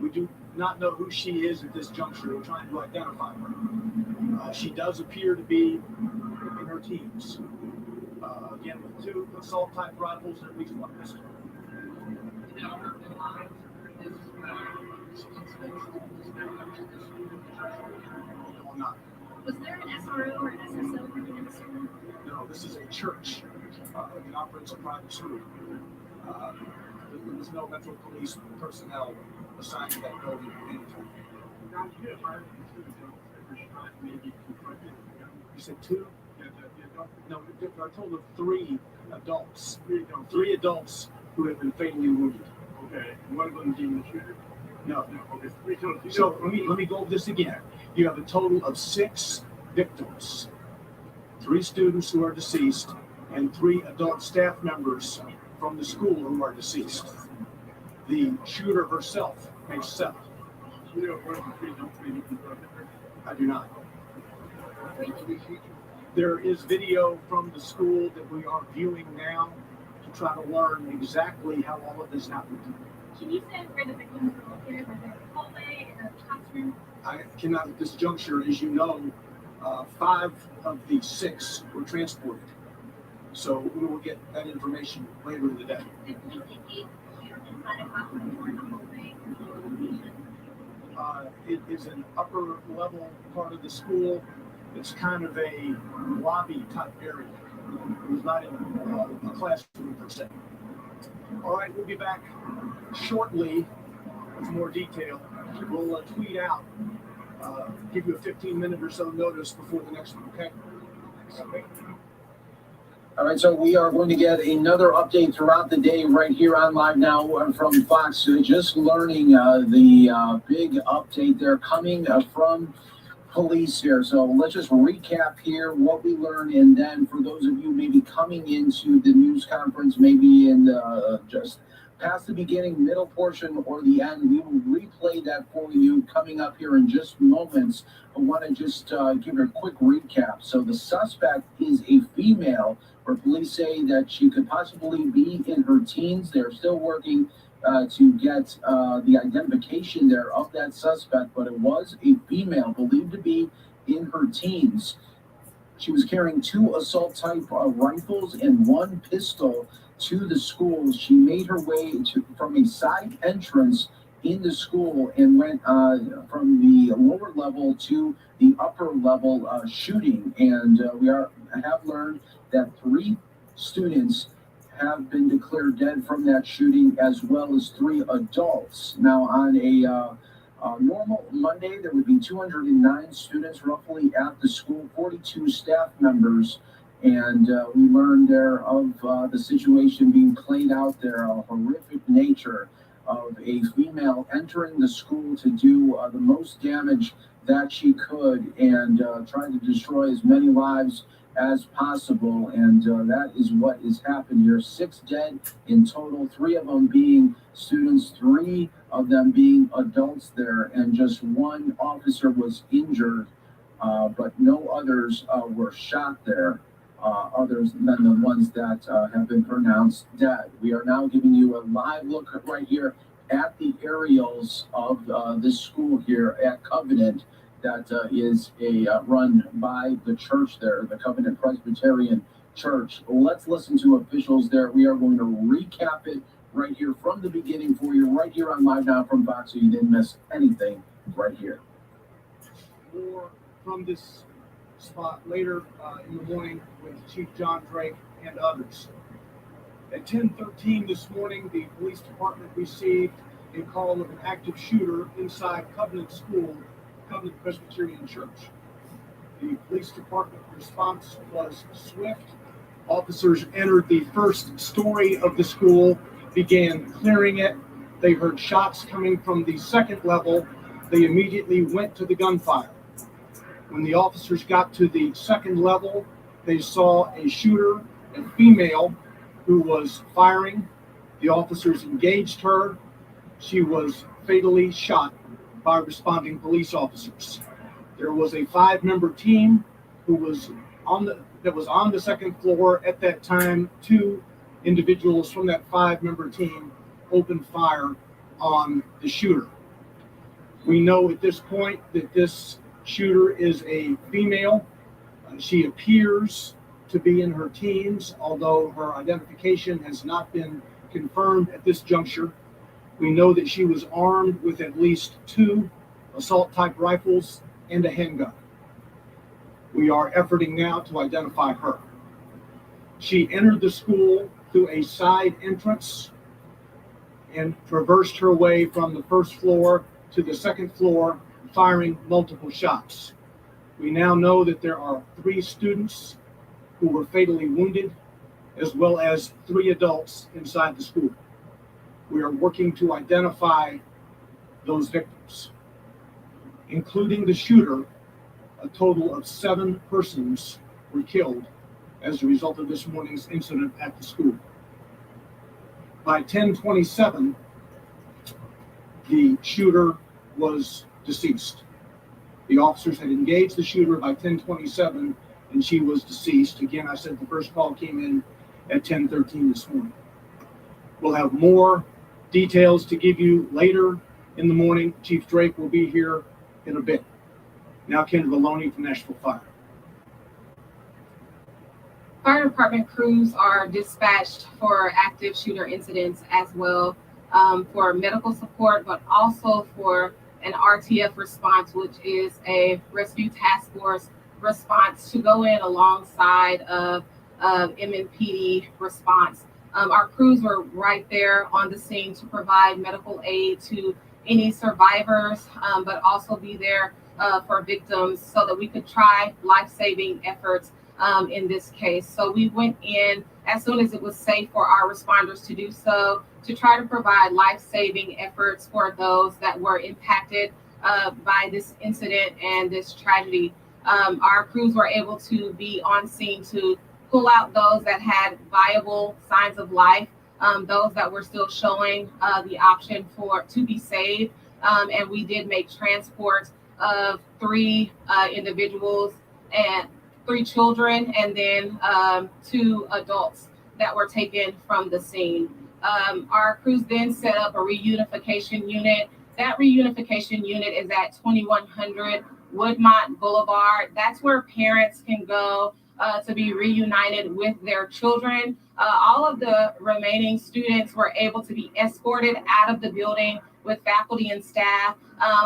We do not know who she is at this juncture. We're trying to identify her. She does appear to be in her teens. Again, with 2 assault-type rifles and at least 1 pistol. No, I'm not. Was there an SRO or an SSO working in the school? No, this is a church. It operates a private school. There was no Metro Police personnel assigned to that building at any time. You said 2? No, I told of 3 adults. 3 adults who have been fatally wounded. Okay, one of them being the shooter? No. Okay, 3 total. So let me go over this again. You have a total of 6 victims, 3 students who are deceased, and 3 adult staff members from the school who are deceased. The shooter herself makes 7. I do not. There is video from the school that we are viewing now to try to learn exactly how all of this happened. Can you say where the victims were located? Were they in the hallway, in the classroom? I cannot at this juncture, as you know, 5 of the 6 were transported. So we will get that information later in the day. Did police indicate inside a classroom or in the hallway or location? It is an upper level part of the school. It's kind of a lobby type area. It was not in a classroom per se. All right, we'll be back shortly with more detail. We'll tweet out, give you a 15-minute or so notice before the next one, okay? All right, so we are going to get another update throughout the day right here on Live Now from Fox. Just learning the big update there coming from police here. So let's just recap here what we learned, and then for those of you maybe coming into the news conference, maybe in just past the beginning, middle portion, or the end, we will replay that for you coming up here in just moments. I want to just give you a quick recap. So the suspect is a female, where police say that she could possibly be in her teens. They're still working to get the identification there of that suspect, but it was a female believed to be in her teens. She was carrying 2 assault-type rifles and 1 pistol to the school. She made her way from a side entrance in the school and went from the lower level to the upper level shooting. And we have learned that 3 students have been declared dead from that shooting, as well as 3 adults. Now, on a normal Monday, there would be 209 students roughly at the school, 42 staff members, and we learned there of the situation being played out there, a horrific nature of a female entering the school to do the most damage that she could and try to destroy as many lives as possible, and that is what has happened here. 6 dead in total, 3 of them being students, 3 of them being adults there, and just 1 officer was injured, but no others were shot there, others than the ones that have been pronounced dead. We are now giving you a live look right here at the aerials of this school here at Covenant. That is run by the church there, the Covenant Presbyterian Church. Let's listen to officials there. We are going to recap it right here from the beginning for you, right here on Live Now from Fox, so you didn't miss anything right here. More from this spot later in the morning with Chief John Drake and others. At 10:13 this morning, the police department received a call of an active shooter inside Covenant School, Covenant Presbyterian Church. The police department response was swift. Officers entered the first story of the school, began clearing it. They heard shots coming from the second level. They immediately went to the gunfire. When the officers got to the second level, they saw a shooter, a female, who was firing. The officers engaged her. She was fatally shot by responding police officers. There was a 5-member team who was on the second floor at that time. 2 individuals from that 5-member team opened fire on the shooter. We know at this point that this shooter is a female. She appears to be in her teens, although her identification has not been confirmed at this juncture. We know that she was armed with at least 2 assault-type rifles and a handgun. We are efforting now to identify her. She entered the school through a side entrance and traversed her way from the first floor to the second floor, firing multiple shots. We now know that there are 3 students who were fatally wounded, as well as 3 adults inside the school. We are working to identify those victims. Including the shooter, a total of 7 persons were killed as a result of this morning's incident at the school. By 10:27, the shooter was deceased. The officers had engaged the shooter by 10:27, and she was deceased. Again, I said the first call came in at 10:13 this morning. We'll have more details to give you later in the morning. Chief Drake will be here in a bit. Now, Kendra Maloney from Nashville Fire. Fire department crews are dispatched for active shooter incidents as well, for medical support, but also for an RTF response, which is a rescue task force response to go in alongside of MNPD response. Our crews were right there on the scene to provide medical aid to any survivors, but also be there for victims so that we could try life-saving efforts in this case. So we went in as soon as it was safe for our responders to do so, to try to provide life-saving efforts for those that were impacted by this incident and this tragedy. Our crews were able to be on scene to pull out those that had viable signs of life, those that were still showing the option to be saved. And we did make transport of 3 individuals and 3 children, and then 2 adults that were taken from the scene. Our crews then set up a reunification unit. That reunification unit is at 2100 Woodmont Boulevard. That's where parents can go to be reunited with their children. All of the remaining students were able to be escorted out of the building with faculty and staff.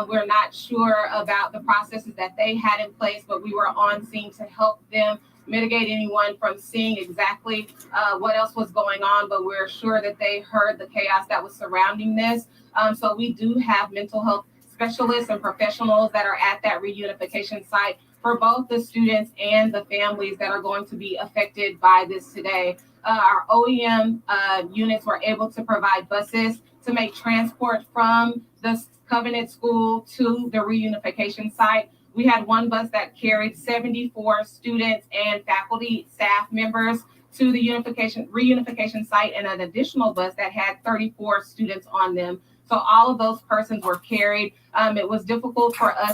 We're not sure about the processes that they had in place, but we were on scene to help them mitigate anyone from seeing exactly what else was going on, but we're sure that they heard the chaos that was surrounding this. So we do have mental health specialists and professionals that are at that reunification site for both the students and the families that are going to be affected by this today. Our OEM units were able to provide buses to make transport from the Covenant School to the reunification site. We had one bus that carried 74 students and faculty staff members to the reunification site, and an additional bus that had 34 students on them. So all of those persons were carried. It was difficult for us